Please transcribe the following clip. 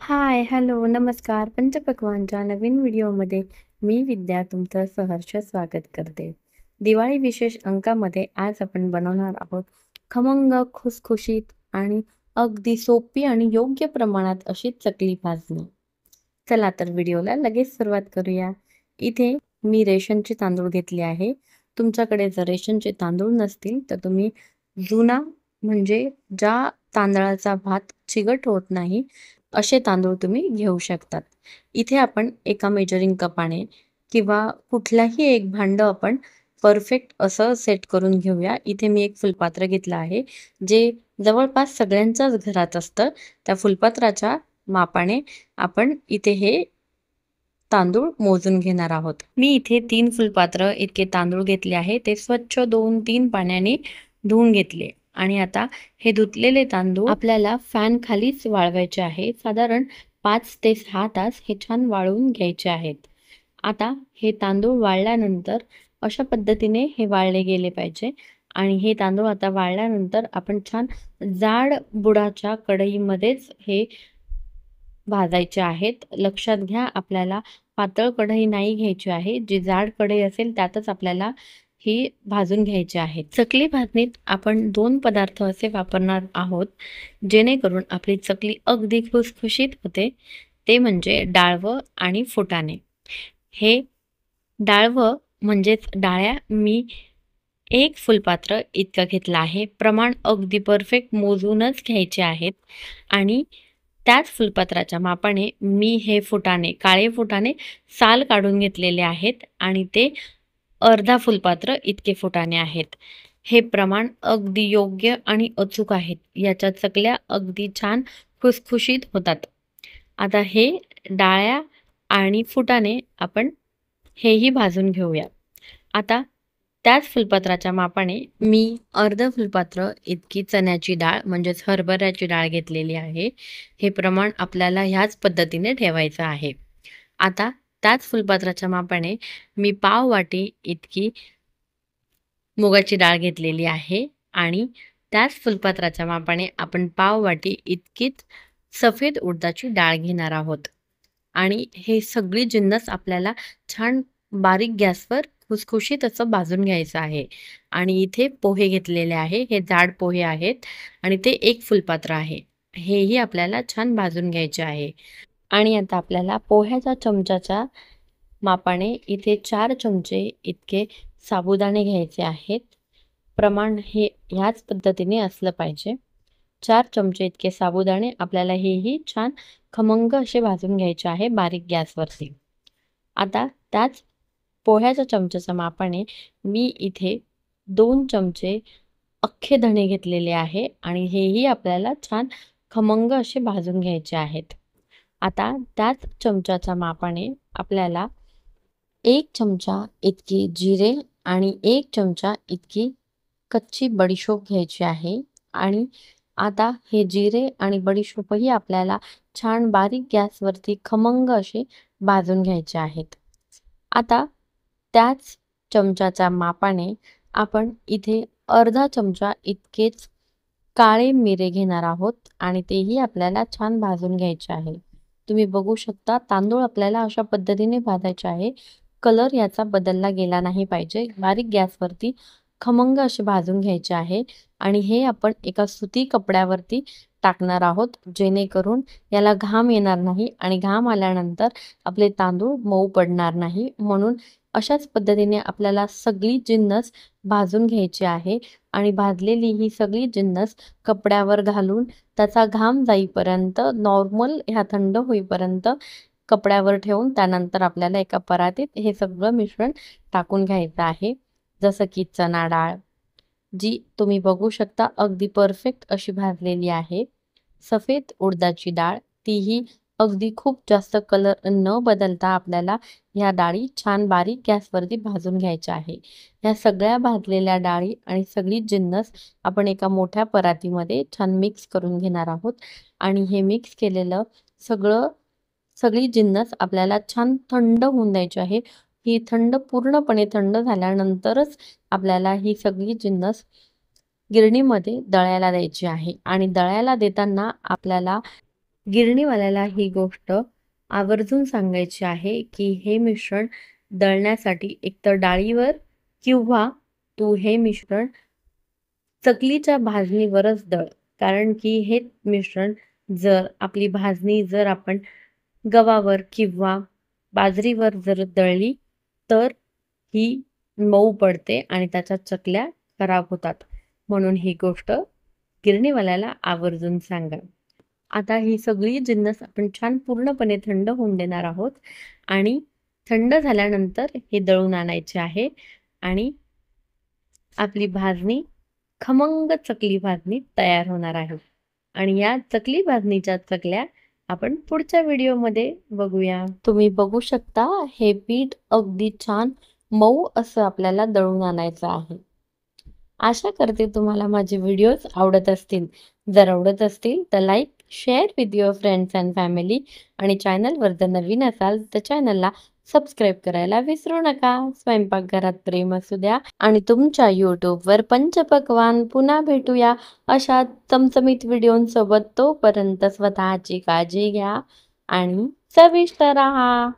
हाय, hello, नमस्कार. पंचपक्वान्नच्या नवीन व्हिडिओमध्ये मी विद्या तुमचं सहर्ष स्वागत करते. दिवाळी विशेष अंकामध्ये आज आपण बनवणार आहोत खमंग, खुसखुशीत आणि अगदी सोपी आणि योग्य प्रमाणात अशी चकली भाजणी. चला तर व्हिडिओला लगेच सुरुवात करूया. इथे मी रेशनचे तांदूळ घेतले आहे. तुमच्याकडे जर रेशनचे तांदूळ नसतील तर तुम्ही जुना म्हणजे ज्या तांदळाचा भात चिकट होत नाही असे तांदूळ तुम्ही घेऊ शकतात. इथे आपण एका मेजरिंग कपाने किंवा कुठलाही एक भांडं आपण परफेक्ट असं सेट करून घेऊया. इथे मी एक फुलपात्र घेतलं आहे, जे जवळपास सगळ्यांच्याच घरात असतं. त्या फुलपात्राच्या मापाने आपण इथे हे तांदूळ मोजून घेणार आहोत. मी इथे 3 फुलपात्र इतके तांदूळ घेतले आहे. ते स्वच्छ 2-3 पाण्याने धुवून घेतले आणि आता हे धुतलेले तांदूळ आपल्याला फॅन खालीच वाळवायचे आहे. साधारण 5 ते 6 तास हे छान वाळवून घ्यायचे आहेत. आता हे तांदूळ वाळल्यानंतर अशा पद्धतीने हे वाळले गेले पाहिजे आणि हे तांदूळ आता वाळल्यानंतर आपण छान जाड बुडाच्या कढईमध्येच हे भाजायचे आहेत. लक्षात घ्या, आपल्याला पातळ कढई नाही घ्यायची आहे. जी जाड कढई असेल त्यातच आपल्याला ही भाजून घ्यायची आहेत. चकली भाजणीत आपण 2 पदार्थ असे वापरणार आहोत, जेणेकरून आपली चकली अगदी खुसखुशीत होते. ते म्हणजे डाळवं आणि फुटाणे. हे डाळवं म्हणजेच डाळ्या मी 1 फुलपात्र इतकं घेतलं आहे. प्रमाण अगदी परफेक्ट मोजूनच घ्यायचे आहेत आणि त्याच फुलपात्राच्या मापाने मी हे फुटाणे, काळे फुटाणे साल काढून घेतलेले आहेत आणि ते अर्धा फुलपात्र इतके फुटाणे आहेत. हे प्रमाण अगदी योग्य आणि अचूक आहेत. याच्या चकल्या अगदी छान खुसखुशीत होतात. आता हे डाळ्या आणि फुटाणे आपण हेही भाजून घेऊया. आता त्याच फुलपात्राच्या मापाने मी अर्ध फुलपात्र इतकी चण्याची डाळ म्हणजेच हरभऱ्याची डाळ घेतलेली आहे. हे प्रमाण आपल्याला ह्याच पद्धतीने ठेवायचं आहे. आता त्याच फुलपात्राच्या मापाने मी पाव वाटी इतकी मुगाची डाळ घेतलेली आहे आणि त्याच फुलपात्राच्या मापाने आपण पाव वाटी इतकीच सफेद उडदाची डाळ घेणार आहोत आणि हे सगळी जिन्नस आपल्याला छान बारीक गॅसवर खुसखुशीत असं भाजून घ्यायचं आहे. आणि इथे पोहे घेतलेले आहे. हे जाड पोहे आहेत आणि ते 1 फुलपात्र आहे. हेही आपल्याला छान भाजून घ्यायचे आहे. आणि आता आपल्याला पोह्याच्या चमच्याच्या मापाने इथे 4 चमचे इतके साबुदाणे घ्यायचे आहेत. प्रमाण हे ह्याच पद्धतीने असलं पाहिजे. 4 चमचे इतके साबुदाणे आपल्याला हेही छान खमंग असे भाजून घ्यायचे आहे बारीक गॅसवरती. आता त्याच पोह्याच्या चमच्याच्या मापाने मी इथे 2 चमचे अख्खे धणे घेतलेले आहे आणि हेही आपल्याला छान खमंग असे भाजून घ्यायचे आहेत. आता त्याच चमच्याच्या मापाने आपल्याला 1 चमचा इतकी जिरे आणि 1 चमचा इतकी कच्ची बडीशोप घ्यायची आहे आणि आता हे जिरे आणि बडीशोपही आपल्याला छान बारीक गॅसवरती खमंग असे भाजून घ्यायचे आहेत. आता त्याच चमच्याच्या मापाने आपण इथे अर्धा चमचा इतकेच काळे मिरे घेणार आहोत आणि तेही आपल्याला छान भाजून घ्यायचे आहे. तुम्ही बघू शकता तांदूळ आपल्याला अशा पद्धतीने भाजायचे आहे. कलर याचा बदलला गेला नाही पाहिजे. बारीक गॅसवरती खमंग असे भाजून घ्यायचे आहे आणि हे आपण एका सुती कपड्यावरती टाकणार आहोत, जेणेकरून याला घाम येणार नाही आणि घाम आल्यानंतर आपले तांदूळ मऊ पडणार नाही. म्हणून अशाच पद्धतीने आपल्याला सगळी जिन्नस भाजून घ्यायची आहे आणि भाजलेली ही सगळी जिन्नस कपड्यावर घालून त्याचा घाम जाईपर्यंत नॉर्मल ह्या थंड होईपर्यंत कपड्यावर ठेवून त्यानंतर आपल्याला एका परातीत हे सगळं मिश्रण टाकून घ्यायचं आहे. जसं की चणा डाळ, जी तुम्ही बघू शकता अगदी परफेक्ट अशी भाजलेली आहे. सफेद उडदाची डाळ, तीही अगदी खूप जास्त कलर न बदलता आपल्याला ह्या डाळी छान बारीक गॅसवरती भाजून घ्यायच्या आहे. ह्या सगळ्या भाजलेल्या डाळी आणि सगळी जिन्नस आपण एका मोठ्या परातीमध्ये छान मिक्स करून घेणार आहोत आणि हे मिक्स केलेलं सगळी जिन्नस आपल्याला छान थंड होऊन द्यायची आहे. ही पूर्णपणे थंड झाल्यानंतरच आपल्याला ही सगळी जिन्नस गिरणीमध्ये दळायला द्यायची आहे आणि दळायला देताना आपल्याला गिरणीवाल्याला ही गोष्ट आवर्जून सांगायची आहे की हे मिश्रण दळण्यासाठी एकतर डाळीवर किंवा तू हे मिश्रण चकलीच्या भाजणीवरच दळ. कारण की हे मिश्रण जर आपली भाजणी जर आपण गव्हावर किंवा बाजरीवर जर दळली तर ही मऊ पडते आणि त्याच्या चकल्या खराब होतात. म्हणून ही गोष्ट गिरणीवाल्याला आवर्जून सांगा. आता ही सगळी जिन्नस आपण छान पूर्णपणे थंड होऊन देणार आहोत आणि थंड झाल्यानंतर हे दळून आणायचे आहे आणि आपली भाजणी खमंग चकली भाजणी तयार होणार आहे. आणि या चकली भाजणीच्या चकल्या आपण पुढच्या व्हिडिओमध्ये बघूया. तुम्ही बघू शकता हे पीठ अगदी छान मऊ असं आपल्याला दळून आणायचं आहे. आशा करते तुम्हाला माझे व्हिडिओज आवडत असतील. जर आवडत असतील तर like, share with your friends and family आणि चॅनलवर जर नवीन असाल तर चॅनलला सबस्क्राईब करायला विसरू नका. स्वयंपाकघरात प्रेम असू द्या आणि तुमच्या यूट्यूबवर पंचपक्वान्न. पुन्हा भेटूया अशा चमचमीत व्हिडिओंसोबत. तोपर्यंत स्वतःची काळजी घ्या आणि चविष्ट राहा.